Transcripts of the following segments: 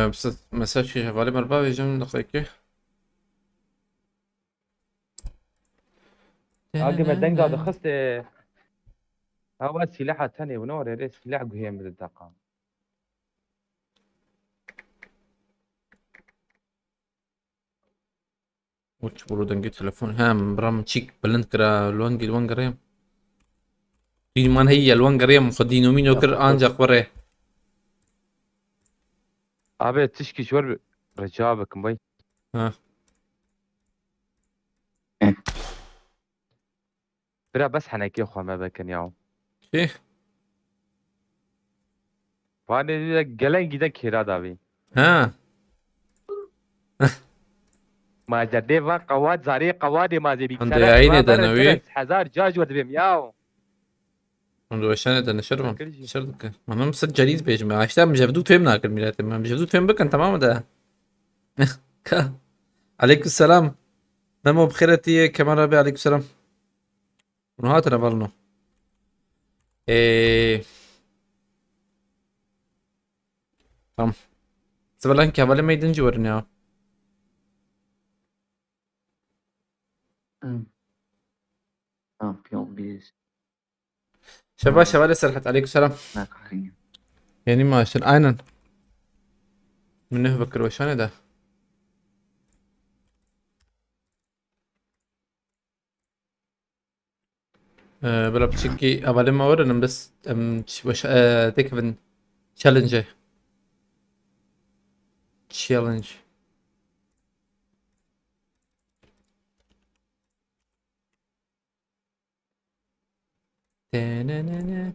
بس مساج شغالة مربع يجون دقيقة. اجي بعدين قاعد اخذت هوا سلاحة تانية ونور يا ريت سلاح قهيم من الدقام. وش برودن جيت تلفون هام برام تشيك بلنكرا الوانجريم في من هي الوانجريم مخدينو مينو كر اخذت انجا قبره. ابي تشكي شور رجابك مبي. ها برا بس حناكي اخوة ما بكن ياو. كيف فاني قلن جدا كيرا دابي. ها ما جدي ما قواد زاري قوادي ما زي عند بيكسرت عيني ما برا دنوي. درس حزار جاج ود بيم ياو. عند وشانة دنا شربهم كل شيء شربك انا مسجليز بيج ما عشان مش هبدو فهمنا كلمات ما مش هبدو فهم بك انت تمام ده. عليكم السلام. نمو بخيرتي كمان ربي عليكم السلام. ونهاتنا بالنو ايه tamam. Sebelah havale meydan civarına ya. أم. يوم بيز Şabaş havale serhat aleyküm selam. هناك حاليا. Yani maaşın aynen. Minne bakır başane da. بلا بشكي havale ما ورنا بس وش تكفن challenge challenge. تنننن.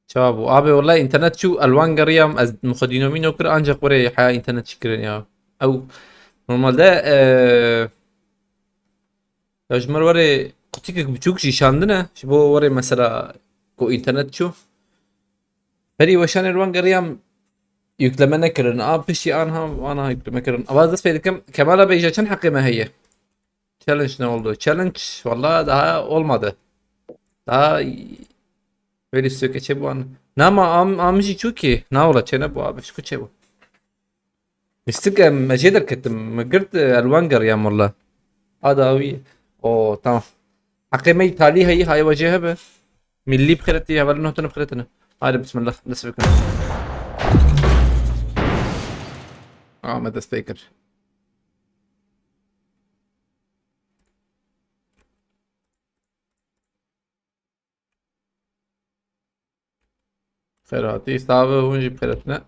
شباب abi والله internet şu الوان قريم az مخدينومين وكر ancak buraya حياة internet şükürün ya. Au normalde يجمر وري قلتلك بتشوك شي شاندنا شبو وري مثلا كو internet şu. Hadi وشان الوان قريم yüklemene kırın. Bir şey ana yükleme kırın. Avaz da Kemal'a beyeceğin hakkı mı heye? Challenge ne oldu? Challenge vallahi daha olmadı. Daha böyle sökece bu an. Nama amci çünkü ne ola çene bu abi şu çe bu. Mistik مجيدر كنت مقرت الوان قريم والله. هذا هوي. اوه tamam. حقيمي تالي هاي وجهها به. ملي بخيرتي هبل نهتنا بخيرتنا. هذا بسم الله نسبك. مدى سبيكر. خيراتي استعبه ونجيب خيرتنا.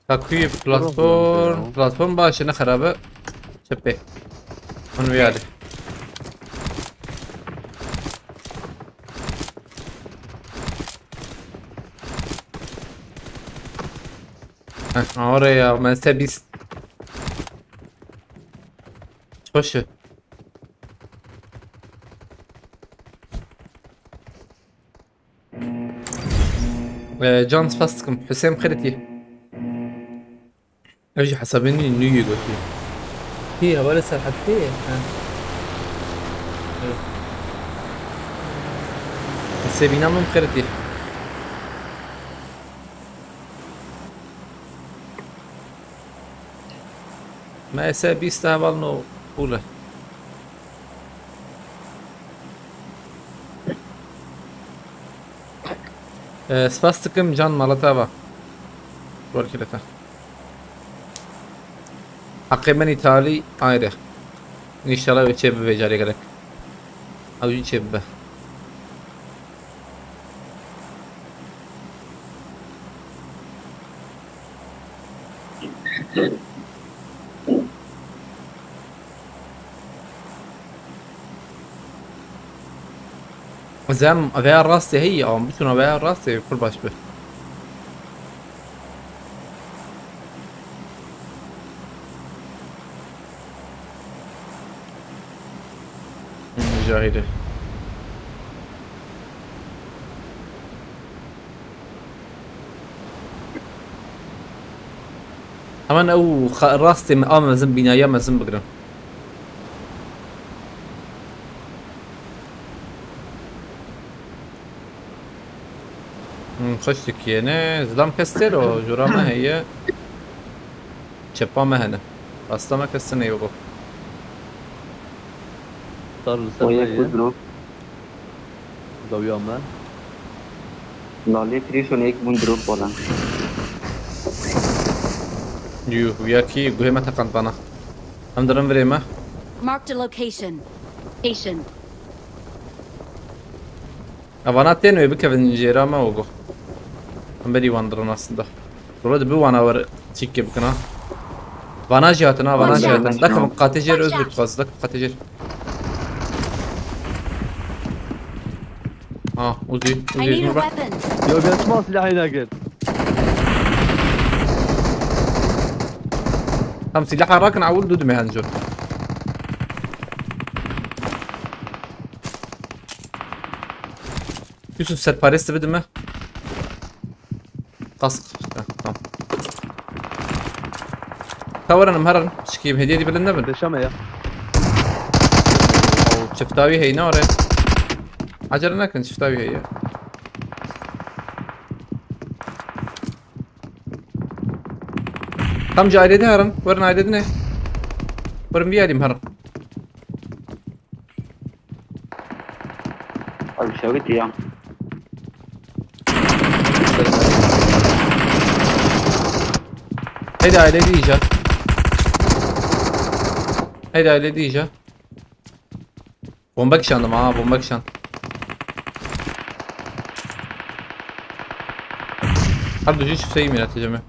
Takviye platform başına خرابه çöpe onu yani oraya mesela biz başı Can Spastıkım Hüseyin Kırıtı اجي حسبني نيو قلت لي فيها ولا سرحت فيها بس بينام من خيرتي ما يسابي يستهبل نو طوله سباستكم can Malatava rol kilete حقيقة إيطالي ayrı İnşallah ve beceri gerek avucu çebbe زم أبيع راسي هي أو ممكن أبيع راسي كل باش به جاهله امان او راستي مزن بنايا مزن بقرا خشتك يانا زلام كستلو جرا ما هي شبا ما هنا اصلا ما كستنا يوغو صار وياك السبب دروب ضويا ما لالي تريشون एक बूंद ड्रॉप बोला يو وياكي قوي ما تقنطنا هم درن بريما Marked a location. Location. Avanat tenu يبكى بنجيرا ما وقو هم بدي واندرن aslında Burada bir vana var çik yapkına Vana jatına vana jatına Dakım katejer özgür tuğaz dakım katejer Ha uzi I uzi need a uzun bak weapon. يا بيت ما سلاحي ناقل Tam silah arakan avul dudu mehanco Yusuf serparesti bidi mi? Kask tamam Kavaranım haran çıkayım hediye edip elinde mi? دشمه يا Çiftavi hey ne oraya? Acele nakın çiftavi hey ya. Tam ailede haran. Varın ailede ne? Varın bir alayım haran. अब शौकत या Haydi ailede yiyeceğim. Haydi ailede yiyeceğim. Bomba kişandım ha bomba kişan. Hadi düzgün çift sayayım yöneteceğim ya.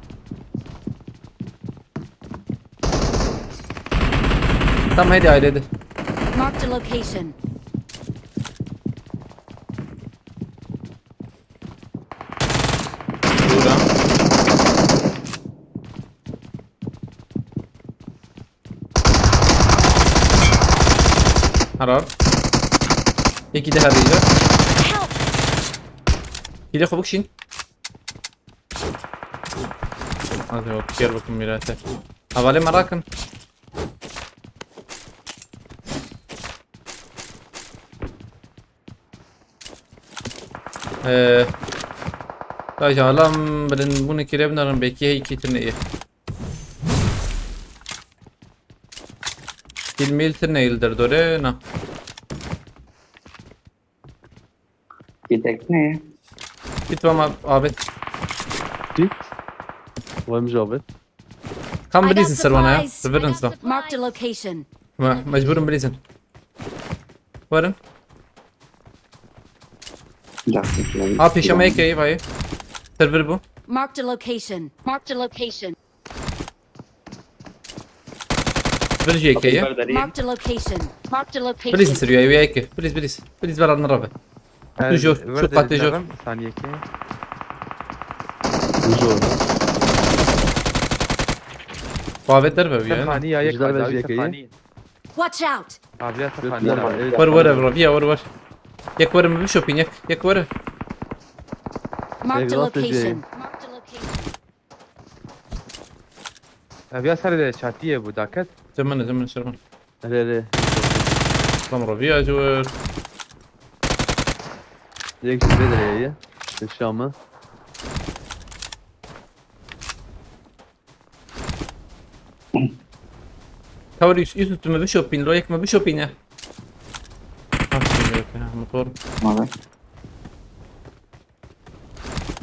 Tamam haydi ailede. Marked a location. Buradan. Harar. İki de harayacak. Help! Bir de kabuk şin. Hadi bak gel bakın mirate. Havale merakın. Alam ben bunu kirebnarım belki iki tane iyi. Filmi tane ildir dore na. ये देखने हैं Git bana abi. جيت وين مجاوبت Kam I got bilirsin sen bana ya. supplies. Severin sen. Marked a location. Mecburum bilirsin. Varın. जाते हैं Ha peşeme ekeyim hayır. Server bu. Marked a location. Marked a location. Verici ekeyim. Marked a location. Marked a location. Bilirsin sürüyor ya eki. Biliz. Biliz ver anlar abi. Toujours, çok katı çok. ثانية كي وجوه Muhabbetler var yani. ثانية يك جدار هذا بلجيكية. ثانية Watch out. قابلية يلا. ثانية Var evra via var. Yak varım bir shopping yak var. Marked a Exhaust is location. Marked a location. أبي أسأل شاتية بوداكت Zaman şarman. هلي Tamam via jor. ليك بدري هي الشامة Kavri yüzüstüme bir shopping lo yakma bir shopping ya. Motor. हमारा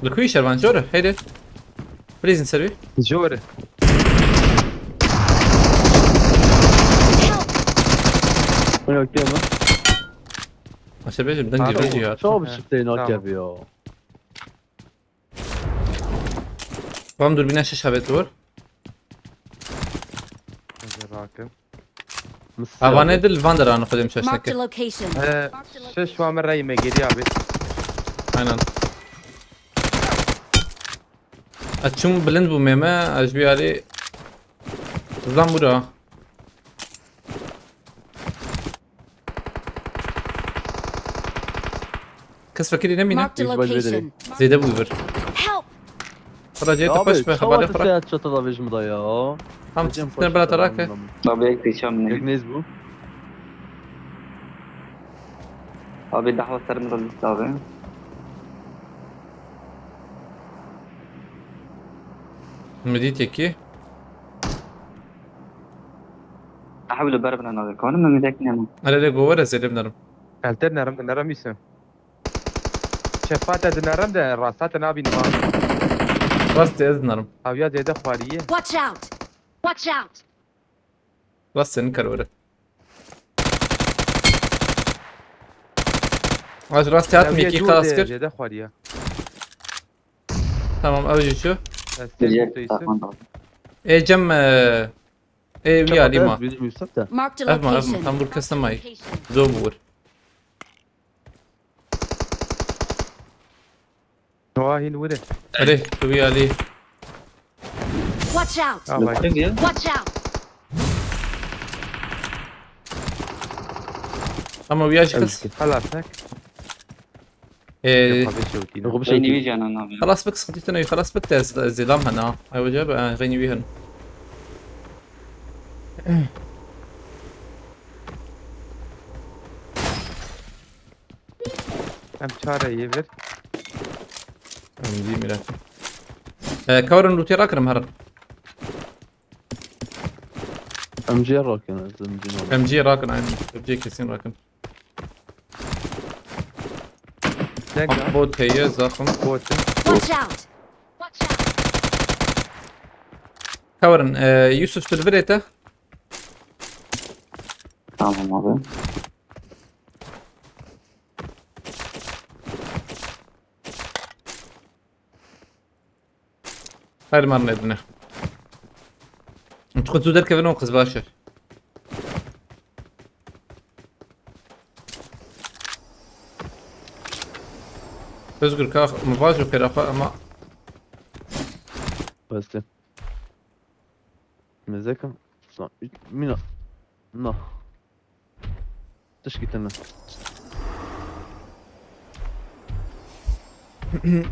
Lkuy şarman jor. Haydi. Bilirsin servi. جوري وين قدامه Aşağı bejim den gireceği ya. شو بالشفتين هكذا يا Tamam dur bir neşe şabet var. راكب Hava nedir? Vander anı koydum Marked a şaştaki. location. شش وامر رأي ما جري أبي Aynen. Açım blind bu meme. Ajbi ali. Zan bura. كس فكري نمينا Marked a Yüz bacı location. زيدا بويفر Help! خرج جاي Ya تخش abi بخبالي çavat خرج seyahat çatada vejmida ya. هم تستنى بلا تراك Abi ek perişan Yak ne? neyiz bu? Abi dahva sarımda liste abi. مديت يكي أحاول أبرر من هذا الكون ما مذاكرني أنا. انا اللي جوه زي اللي بنرم هل نرم يسم شفاته نرم ده راسات نابي نما راستي از نرم هاويا زيادة خوارية Watch out! Watch out! راستي نكر ولا واش راستي هات ميكي خلاص كر زيادة خوارية تمام اوجي شو Gelecek takman lazım. ايه جم ايه ويا ليما Benim yüksek de. Marked a افهم location. افهم تنبور كسم ماي Location. زوبور نواهين وده عليه ويا لي Watch out! باي Watch out! اما وياش كس خلاص هيك إيه Yok bir Şey şey. ne canın abi? خلاص بك خديتنا خلاص بك الزلام هنا ايوه جاب غني بيهن هم çare يفر دي ميلاد كورن روتي راكرم هرب Amcaya rak yani. Zımcın ام جي راكن عين ام جي كيسين راكن نقع بوت هي زاخم بوتن Watch out! Watch out! كورن يوسف تلفريتا Tamam abi. هاي مرة ابنه انت كنت تدرك كيفن وقز باشا تذكر كاخ مباشر كده اما Beste. Mezeka. Mina. No. Teşkil tane.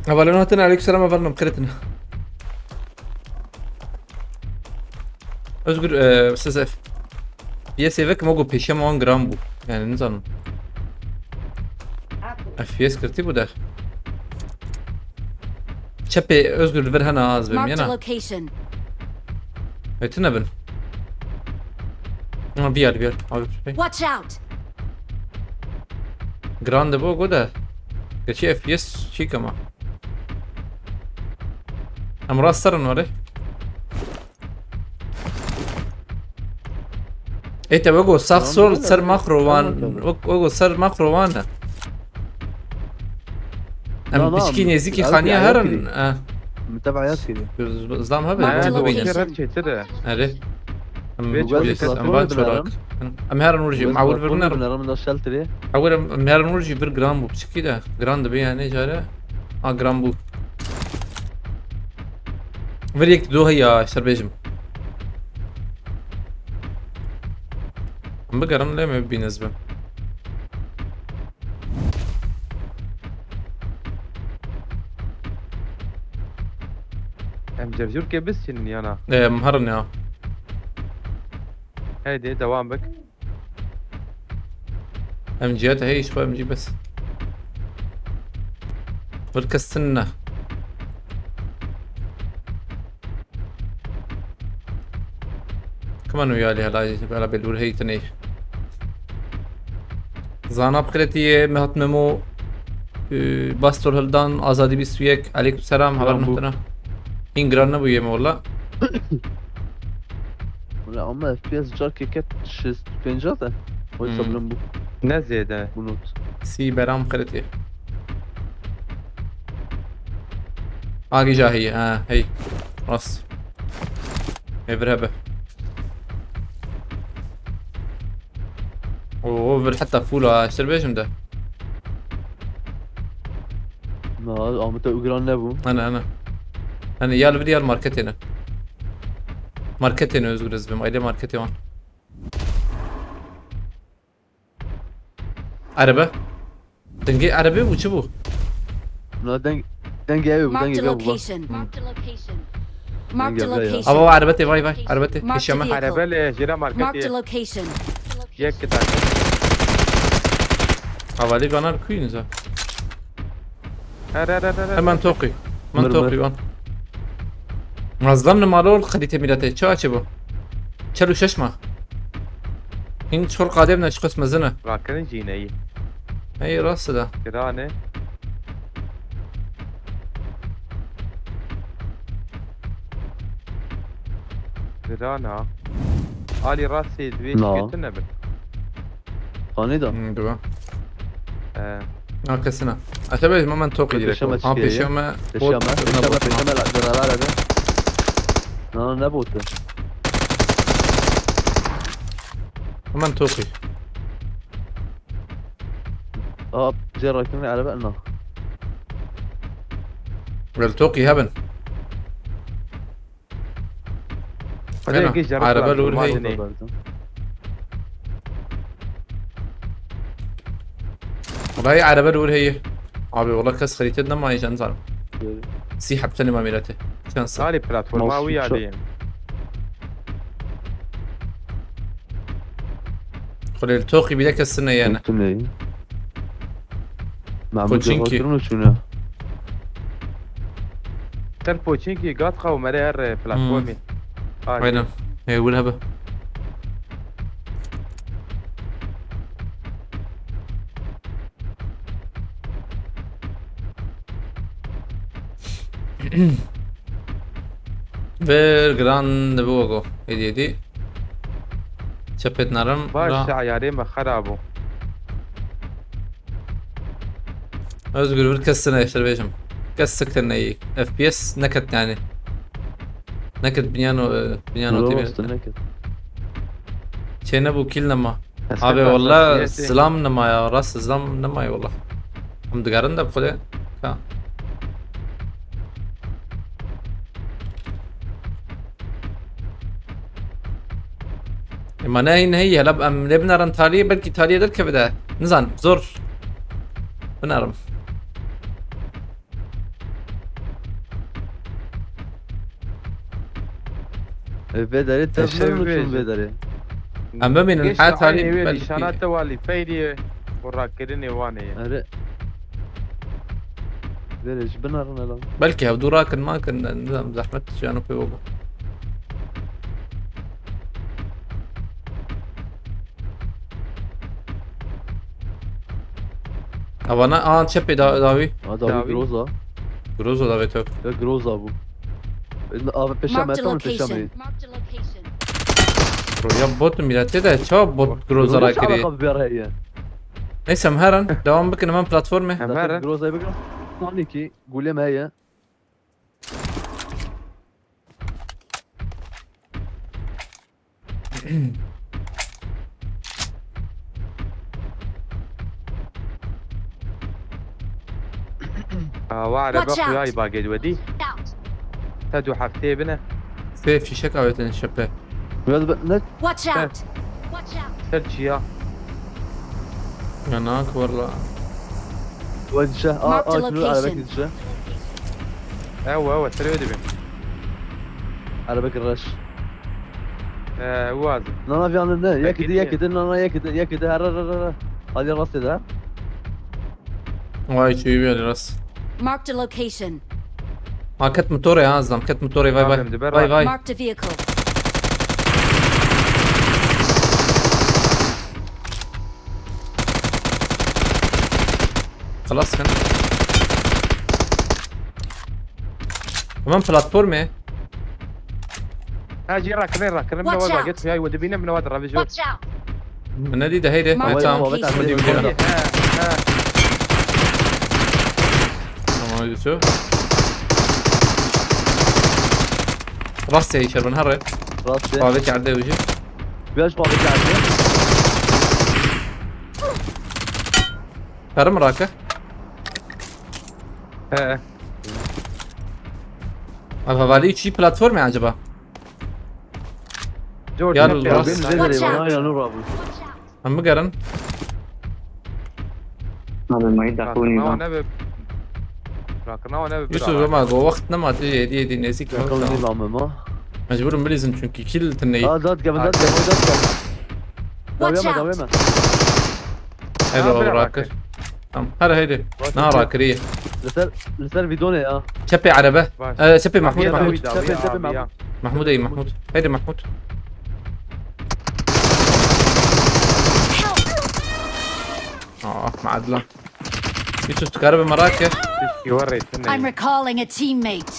أولنا هتنا عليك سلام أفرنا بكرتنا أذكر أستاذ اف يس يفك موجو بيشام وان جرامبو يعني نظام اف يس كرتي بوده شبي أذكر الفر هنا از Marked a بمينا location. هيتنا بن بيار Watch out! جراند بو جوده كشي اف يس شي كما امراض سرن وري ايتا وجو ساخ سول سر ماخروان وجو سر ماخروان ام بشكي نيزيكي خانية هرن متابعات كده. زلام هبل Marked a تبو بينس location. هرشي تده اري ام بيت بيجلس وجه ام بانش وراك ام هرن ورجي معول برنر Bunların da shelter'ı. اول ام هرن ورجي بر جرامبو بشكي ده جراند بي يعني جاره جرامبو فريك دو هي شربيجم ام بقرن ليه ما بي نسبه هم جرجور كي بس شني انا مهرن يا هيدي دوام بك ام جيات هي شوي ام جي بس والكستنة كمان ويالي هلا بالور هي تني زانا بخلتي مهت ممو باستور هلدان آزادی 21 علیکم سلام haber bu. muhtena این گران نبویه مولا Ulan ama FPS car keket 50 da. O Hmm. sabırım bu. نه زيادة Bu not. سی برام خلتي آگی جا هي هي راست افرهبه اوه حتى فولا اشتربيشم ده Na Ahmet'e Ugran ne bu? انا يا الفيديو الماركت هنا ماركت هنا özgür ezbim aile marketi var araba Denge arabi bu çu bu. لا دنگ ايوه Marked دنگ a بيو بابا location. Marked a location. Marked a Nenge buraya. Ava location. arabeti vay vay arabeti Mark eşyama. the- عربال جرا Marked a ماركتي location. يك تاك Havali ganar kuyunuz ha. هر Hemen toki. Hemen Mır toki mır. van. Mazlam numarol خريطة ميلاتي çu açı bu. Çelu şaşma. Hin şol qadem ne çıkıs mazına. راكن جيني Hey rastı da. جرانه جرانا علي راسي دويش لا. قلت نبل خاني ده Dur. Arkasına. Atabe hemen toki direkt. Peşeme Ha çıkıyor ya. peşeme. peşeme لا جرالار هذا لا نبوته Hemen toki. اه جاي راكنني على بقنا Vel toki haben. بعدين هنا كيش جربت عربة لا، الأولى ما هي. أدري. والله عربة الأولى هي. Abi والله كاس خريطتنا ما يجان زعل. سيحة بتاني ما ميلاتي. كان صح. هالي بلاتفورم ما موصل ويا شو. عليهم خلي التوقي بيدك السنة يانا. فهمتني مع كوتشينكي. مجرد شنو تر بوتشينكي قاطقة ومرير بلاتفورمي Aynen. He والهبة. Ver gran buogo. Hedi. Çepet narım. باش عياري ما خرابوا Özgür bir kessene yaşlar beyim. Kessek neyi? FPS nakat yani. Nakat binyano timi. استناك Çene bu kill nama. Abi valla selam nama ya. Ras selam nama ya valla. Hem digarın da kule. Ha. ما نهي نهي هلا بقى بنرم تالية بلكي تالية درك بدا نزان زور بنرم بدري الشيء تبني شو بيجي. بدري اما من الحياة تالي بلكي بلكي شانات والي فيدي وراكرني واني أري ليش بنرنا لا بلكي هودو راكن ما كان نظام زحمة جانو في بابا انا تشبي داوي هذا داوي. ابو جروزا جروزو داوي توك جروزا ابو اه بيشامه Marked a تم location. بيشامه Marked a location. رويا بوت ميلاتي ده شو بوت جروزو راكري هي نيسا مهرن دوام بك نمان بلاتفورمه همارة جروزا يبقى نانيكي قول لي ما هي وعرب Watch out. اخوياي باقي ودي Out. تدو حفتي بنا سيف في شكا ويتن شبه Watch out. Watch out. ترجيا هناك والله وجه Marked a شنو على location. بالك وجه ايوه ترى ودي بين على بالك الرش وازن لا في عندنا يا أكيد كده يا يعني. كده لا يا كده هذه الرصه ده واي شو يبي راس Marked a location. كت موتوري هازم كت موتوري باي باي فاهم، دبر باي باي Marked a vehicle. خلاص كان كمان بلاتفورمه اجي راكرين من Watch واد out. باقي وياي ودي بينا من واد الرافيجو Watch out. من نادي ده هيدا ما تمام هو بتاع ودي فيديو. بيها ها تمام شو راسي شربن هرب راسي طابت عدي وجه بيش بابك عندي كرم راكه ها فالي شي بلاتفورم عجبها جورج يلا نقي الراس. عبين بين Watch زي out. يا نور ابو Watch out. هم قرن هذا ما يدخلوني راكنا بقى. ونبي راكنا ونبي Yusuf ama o vakit ne madde hediye nezik يقول لي ماما mecburum bilizin çünkü kill tınneyi. اه دات قبل دات قبل دات قبل Watch دوامه out! دوامه Hello bırak bırakır. Tamam hadi haydi. Ne rakırıyı. لسال فيدوني اه Çepe araba. باش. Çepe Mahmut يلا Mahmut. ويدا شوف- ويا شوف عربية. معه. Mahmut iyi Mahmut. Haydi Mahmut. معدلة. Yusuf تقرب مراكش. يوري I'm التنين. recalling a teammate.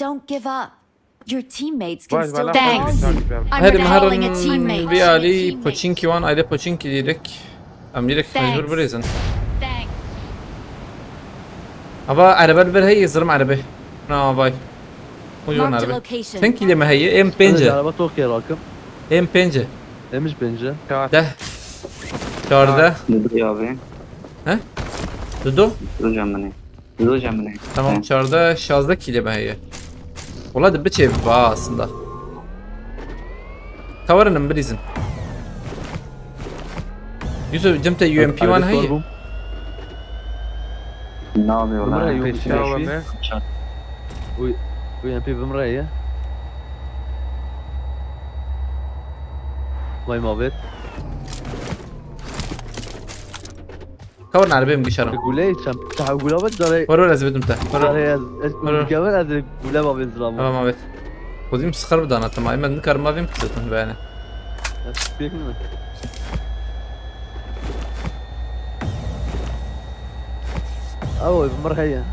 Don't give up. Your teammates can باش still بلا Thanks. I'm هذه recalling a مهرن teammate. بيالي بوتشينكي وان ايده بوتشينكي ديرك. ام ديرك مجبور Thanks. بريزن. Thanks. ابا عربة البر هي زرم عربة. نا باي. وجون Marked a عربة. location. Sen لما هي ام بنجة. عربة توكي راكب ام بنجة. مش بنجة ده. Çağırdı. Dudu abi. Dudu. Dudu camını. Tamam çağırdı. Şazda kilime heye. Ola da biçe ba aslında. Kavarının birizin. Yusuf cemte UMP var heye. Ne yapıyorlar? بمرأي بيشاومه. وين في بمرأي والله ما بيت Kavarın arabaya gişarım. يقول لي كم تحول ابد داري Var öyle zibidum ta. Var. داري قبل ادري ولا ما بينزل Tamam evet. Kozim sıkar bir dana tamam. Ben nikar mavim kızıtın yani. فيك منك او بمرة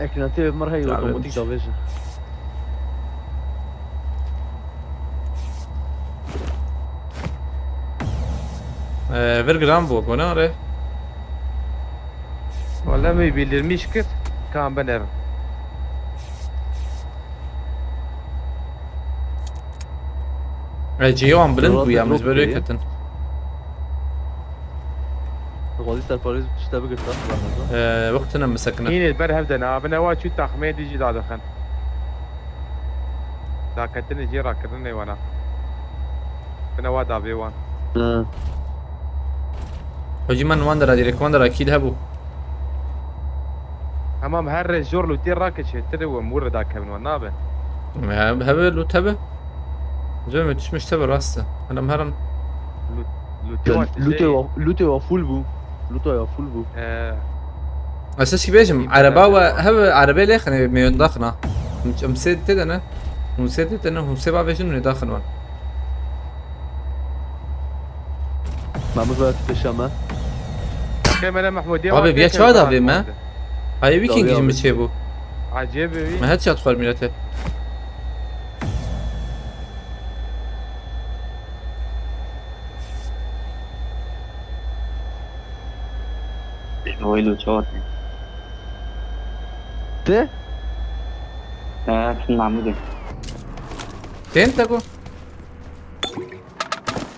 لكن انت بمرة هي لا، اوتوماتيك دافيجن Ver gram bu. Bu ne oraya? ولا ما يبي المشكل كان بنر. Civan bilin bu ya. Drop Biz böyle diye. kötün. غادي سال باريس تشتبك الصح Vaktine مسكنا. هنا البر هبدنا بنا واد شو تخميد يجي دا دخن. دا كتني جي راكرني وانا. بنا واد ابي وان. Hücuman Wander'a direkt Wander'a kill bu. امام هر الجور لو تير راكش تري ومور دا كمن ونابه. Hebel و tabi. زي ما تشمش tabi rastı. Adam haram. لو تي لوتو فول بو لوتو فول بو اساس بيجم عربا وهب عربي ليه خني ميون داخنا مسيد تدنا مسيد تدنا هم سبعة فيجن من داخل وان ما مزبط في الشمال كمان محمود Abi bir çağ da abi mi? Ay Viking Tabii gibi abi. şey bu. عجيبه Ma headshot var millete. ويلو شوت. تي شنو معمودي؟ Sen tako.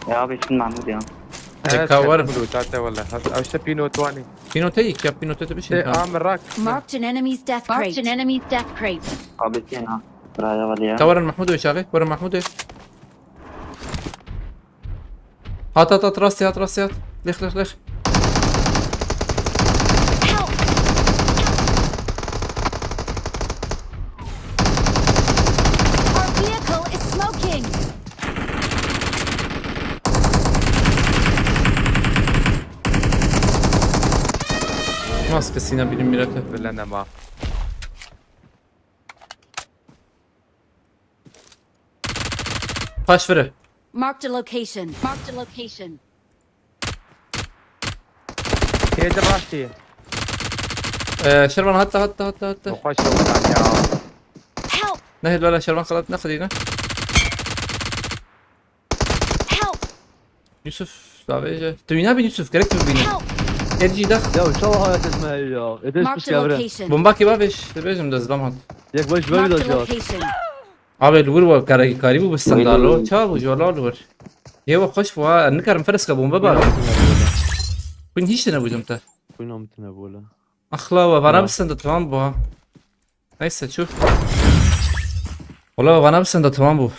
يا ابي شنو معمودي ها؟ تكور. بلوتاته ولا او شتبينو تواني Pino teyik ya Pino teyik bir şey. عامل راك Marked an enemy's death crate. Marked an enemy's death crate. ابي هنا. رايا غالية. Kavarın Mahmud ve şafi. Varın Mahmud. At rastya at rastya at. Lek. Help! Our vehicle is smoking. Maskesine bilim millete. ولا ما Taş vere. Marked a location. Marked a location. هي دراشتي Şervan hatta. وخش يا Help! Nehir valla Şervan kalat ne kadar Help! Yusuf davece. Dünya bin Yusuf gerek mi bina? Help! Gerici dah. يا ان شاء الله هاي اسمها يا ادريس Marked مش a كابرين location. Bomba ki babeş. Debejim de zaman. ياك باش Marked بلد a جات location. Abi الور وكاريبو بالسندالو تشابو جولا الور. يوا خوش فوا نكر مفرس كبومبا بقى. كنت هيش انا بودمته. كنا متنبوله اخلا وانا بسند tamam bu ha. Neyse شوف. والله وانا بسند tamam bu.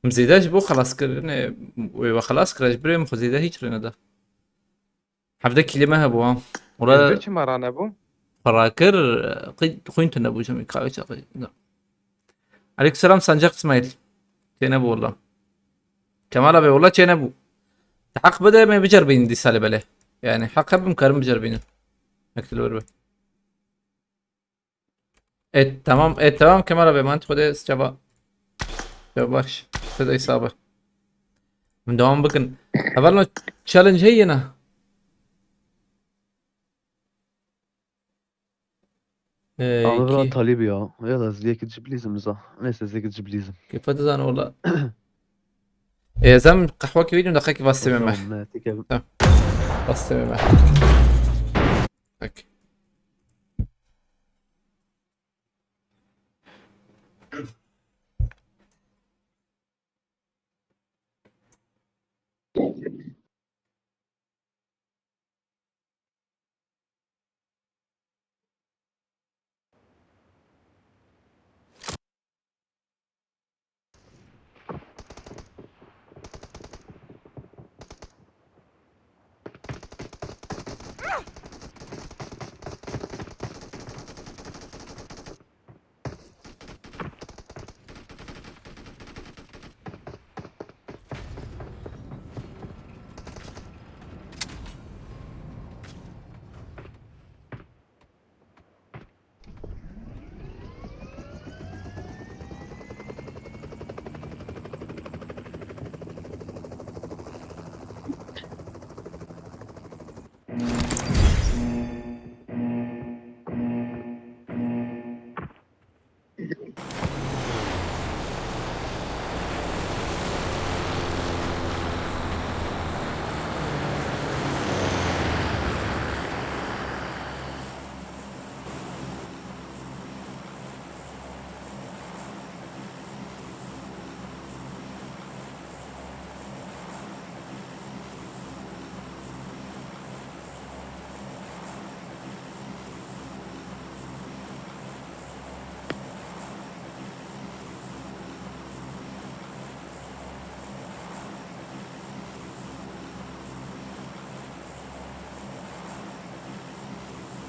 مزيداش بو خلاص كرني وخلاص كراش بريم خزيده هيك رنا ده. حفظك كلمة هبوا ولا البرش مران ابو فراكر قيد خوينت نبو جميع كاوي شقي عليك السلام سانجاق اسماعيل تينبو والله كمال ابي والله تينبو حق بدا ما بجربين دي سالب عليه يعني حق بمكرم بجربينه نكتل وربه تمام تمام كمال ابي ما انت خده استجابة باش خده اصابة من دوام بكن قبلنا تشالنج هينا انا برا كي طالب يا يلا زيك تجيب لي زمزة ليس زيك تجيب لي زم كيف تزان والله يا زلمة قهوة كبيرة دقيقة بس معه بس معه اوكي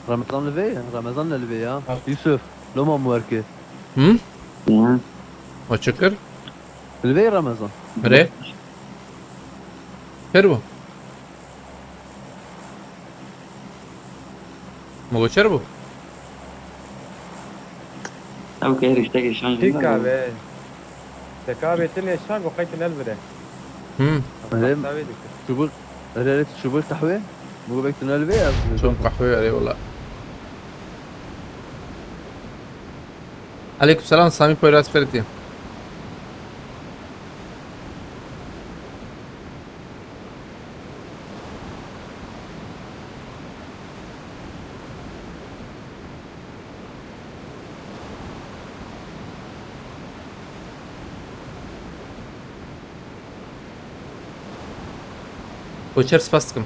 رمضان لبي رمضان لبي يا يوسف لو ما موركي هم Ya. وشكر لبي رمضان ري شربو مو شربو Tabii ki her işte şans تيك var. ابي تكابي تلي الشان وقيت البره هم هلم شو بقول ريت شو بقول تحوي مو بيك تنلبي يا شلون قهوة عليه والله عليكم السلام سامي بويراس فيرتي Koçer spastım.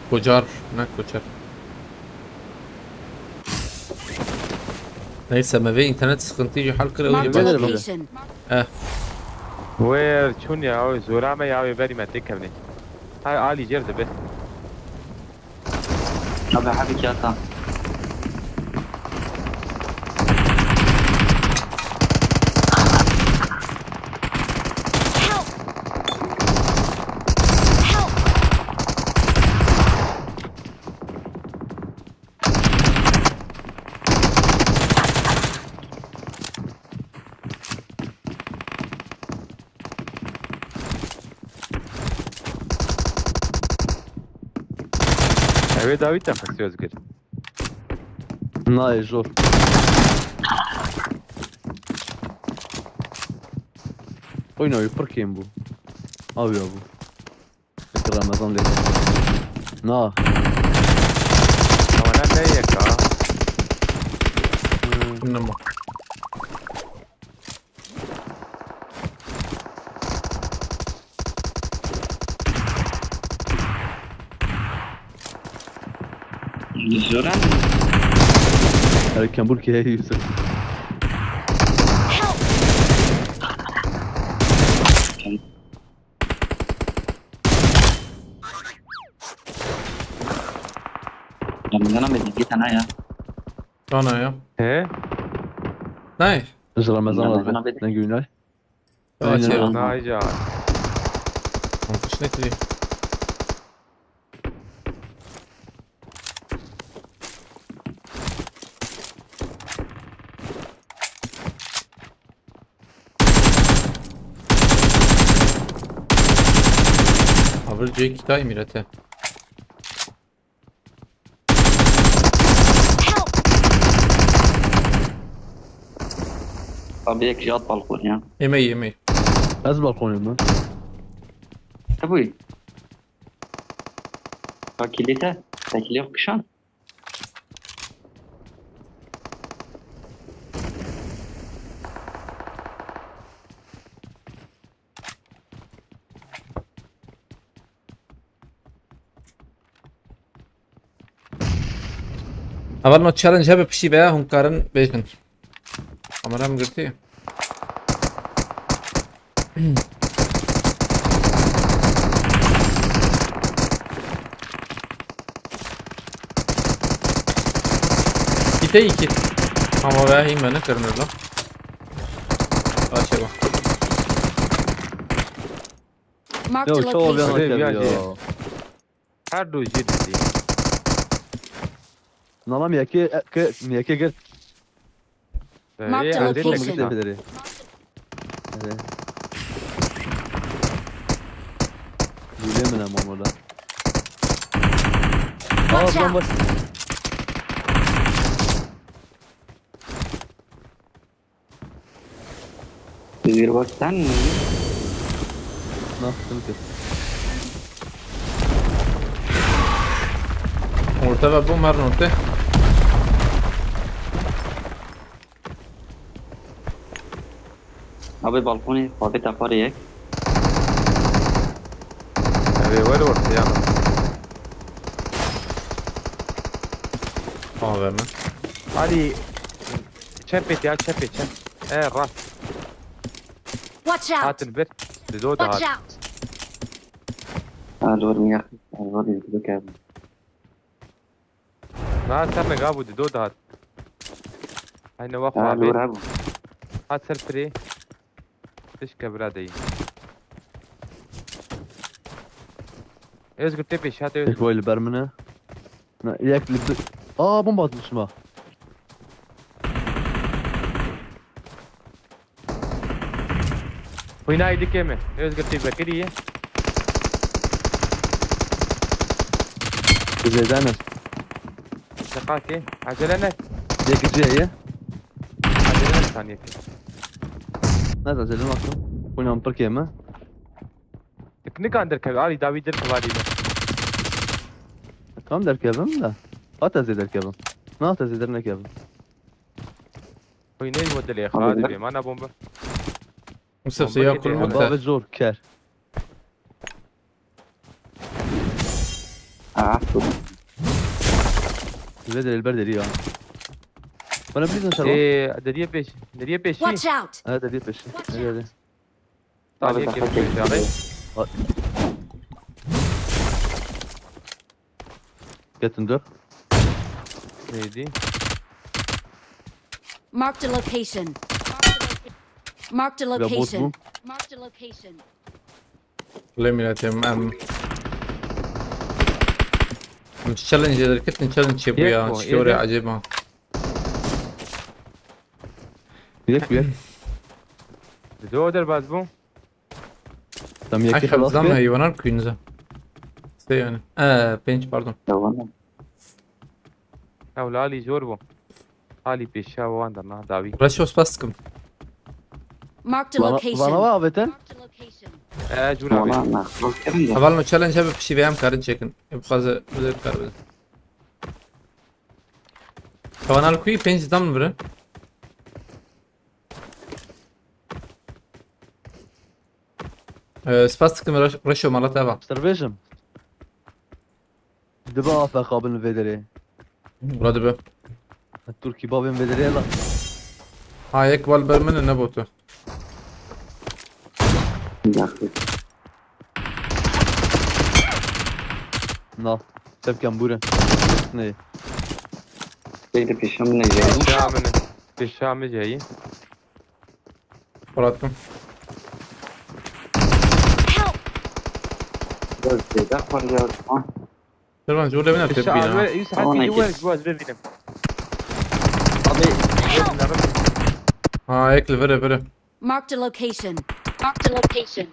Kocar. Ne koçer? Neyse ما في انترنت sıkıntı حال كده Marked a better, location. وير شون يا او زورامه يا او بري ما تكبني هاي عالي جرد بس Abi hadi ki ata. Help! Help! ابي داويت نفس يوزقر ناي جور Oyna yuparken bu. Abi ya bu. Peki Ramazan dedi. Na. انا نيك ها إنما Zoran. Erken burki hey Yusuf. Help! رمضان بدي أنا يا انا يا ايه ناي إيش رمضان رمضان لبي بدي. نجينا اه تشيرو ما اجى مش نكري Abi Jake daj mi te. Help! طب هيك جات بالكون يا Yemeği yemeği. از بالكون يما أبوي فكيلته فكيليه كشان اول ما تشالنج هبه بشي بقى هم كارن بيكن. Kamera mı girdi? İte iki. Ama ben him beni kırmıyor lan. Aşağı bak. Marked a يو شو location. بيانا يا كذا جي. هر دو جد دي نعم ياكي ياكي قلت Marked a ايه قلت location. قلت بدري يلي من امام ولا Watch اه out! بس تدير وقتان ما تمكن Orta ve bu mern orta. أبي بالكوني فابت أفاري هيك ايه وين ورث يا Tamam verme. علي تشبت يا تشبت شب ايه الراس Watch هات out! البيت بدود Watch هات out! دور مياه الوضع يقول لك ما استنى قابو دود هات هاي نواف دور بيت أبو هات سلفري تشكى برادي ايش قلت بيش هات هيك ويل برمنه ياك لب اه بومبا مش وين هاي دي كيمه ايش قلت بكري زي دانس دقاتي عجلنا ديك جايه عجلنا ثانيه نازل زي المكتب كنا عم تركيا ما تكنيك عند الكبالي علي داوي در كبالي كم در كيفن لا هات زي در كيفن ما زي درنا كيفن وين ايش ودي يا خالد ما انا بومبا Mustafa siyah kurma باب da. الزور كار عفوا بدل البرد دي انا وانا بليز ان شاء الله ايه دريه بيش Watch out! هذا دي بش هذا ثانيه كيف بيش علي كاتندر ايه دي Marked a location. Marked a قابوت location. بو Marked a location. Leminetim em. مش تشالنج اذا كنت تشالنج يا ابويا يكفو، ستوري إيه ده؟ عجيبة. ياك وياك دودر بازبو تم ياكي Aşağı خلاص zaman كده hayvanlar kuyunuza. İşte yani. Pinch pardon. لو أنا او لالي جوربو علي بيشا واندرنا داوي Rashos bastım. Marked a وانا location. وابتا Marked a location. ايه جورا والله بي أنا خلاص كده Haval no challenge هبه بشي بيام كارن çekin. Hep fazla bilir kar bilir. Havanal kuyu pinch dam mı bre? Spastıkım Rasho malat eva. استرفيجن دبا قابل الفيدري Burada be. التركي بابين فيدري لا Ha ek val bermen ne botu? يا أخي نا سب كان بورا ني یک دی پیشم نگیری. پیشامه جایی. Fırat'ım. Help! باز دیده خور یا آه. Şervan şu oraya tep پیشامه bina. یوسف آه، حتی نکس. جواز جواز ببینم. Abi Ha ekli vere. Marked a location. Marked a location.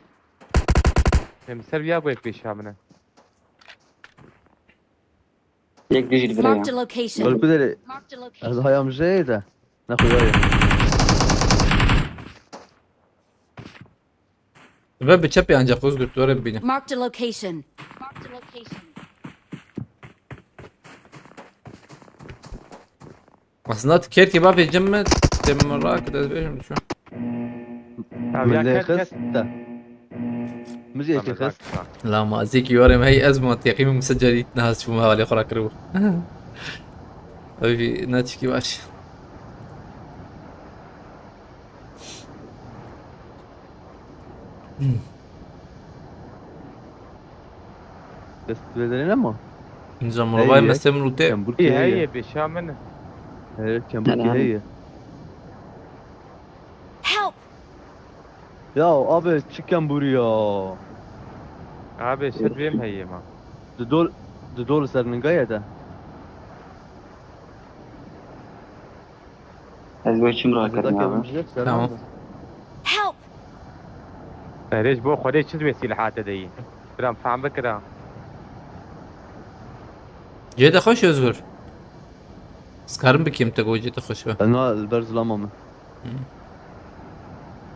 مسر بیا باید پیشامه. یک دیجی بره Marked a یا. location. قال كده Marked a location. از هايام جيدة ناخذ هاي Ve bir çep ancak Özgür oraya bina. Marked a location. Marked a location. Aslında teker kebap yiyeceğim mi? Temurra kadar benim şu. Abi ya من اللي kes kes. خسته مش هيك خس لا ما زيك يورم هي أزمة يقيم مسجلين ناس شو ما عليه خلاص كرو. أبي ناتشكي باش. بس بدنا نما نظام موبايل هي. مستمر وتي. كان بركي هي هي هي پیشامه. كان بركي هي Help! يا ابي تشيكن بوريا Abi şer bim هي ما. دول سر من قايده از باید چیم را کردن یا. تمام. Help! ليش بو خدي شد بسلاحات دي. برام فهم بكره. جيدا خوش Özgür. سكارم بكيم تقول جيدا خوش به. انا البرز لا ماما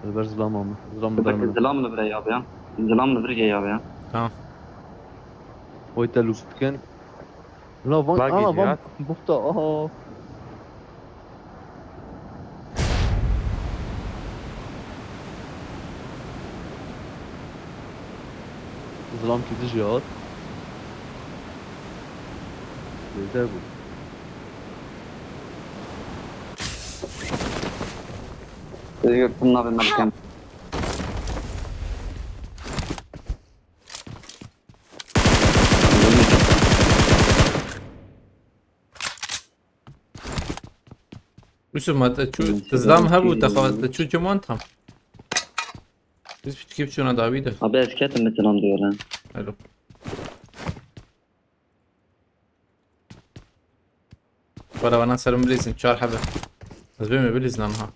البرز لا ماما زلام بک درمنا زلام نبره یا بیا. زلام نبره یا بیا. Tamam. ويتا لوسكن لا فان باقي انا فان جهات. بوختا زلام كده جهات بيتابو Özgür bununla ben bakayım. Yusuf ما تشو تزلام هبو تخوات تشو جمان تام. Biz kip şuna David'e. Abi esketim mesela diyor lan. Hello. ولا وانا سلام بليزن شار حبه. بس بيم بليزن عنها.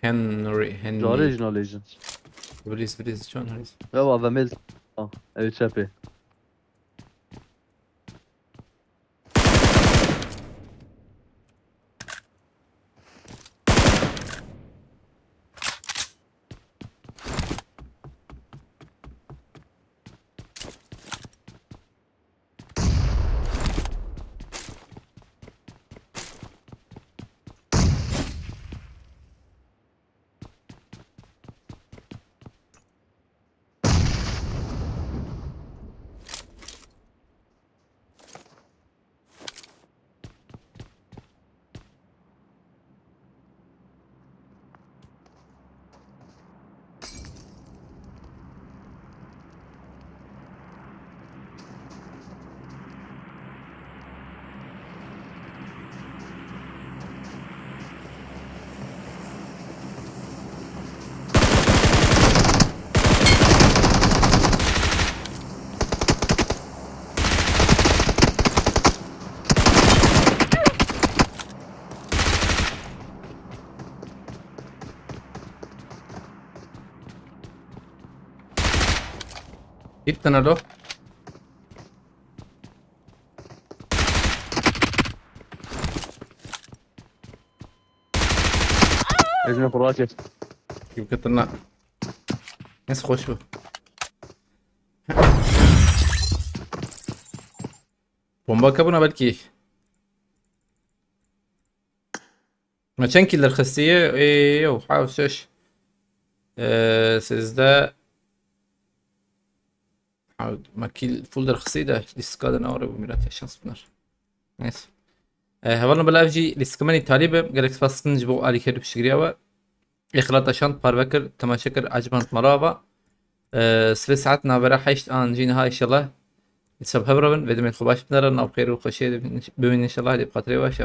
هنري اوريجينال ليجند بليز شلون هريز. يابا فاميل اي تشابي Gittin alo. اذن فراشة Gibi kıtırna. Neyse hoş bu. Bomba kabına belki. ما كان كل الخسية ايه وحاول شش سيزدا حاول ما كل فولدر خسية ده لسكادا نورة وميرات شانس بنار نيس هوانا بلا افجي لسكماني طالبة جالكس فاسكن جبو آلي كيرو بشكريا و إخلاط شانت باربكر تماشكر عجبانت مرابا سبع ساعات نابرا حيشت آن جينا هاي إن شاء الله. يتسبب هبرا بدمي الخباش بنرن أو خير وخشية بمن إن شاء الله دي بقطري واشا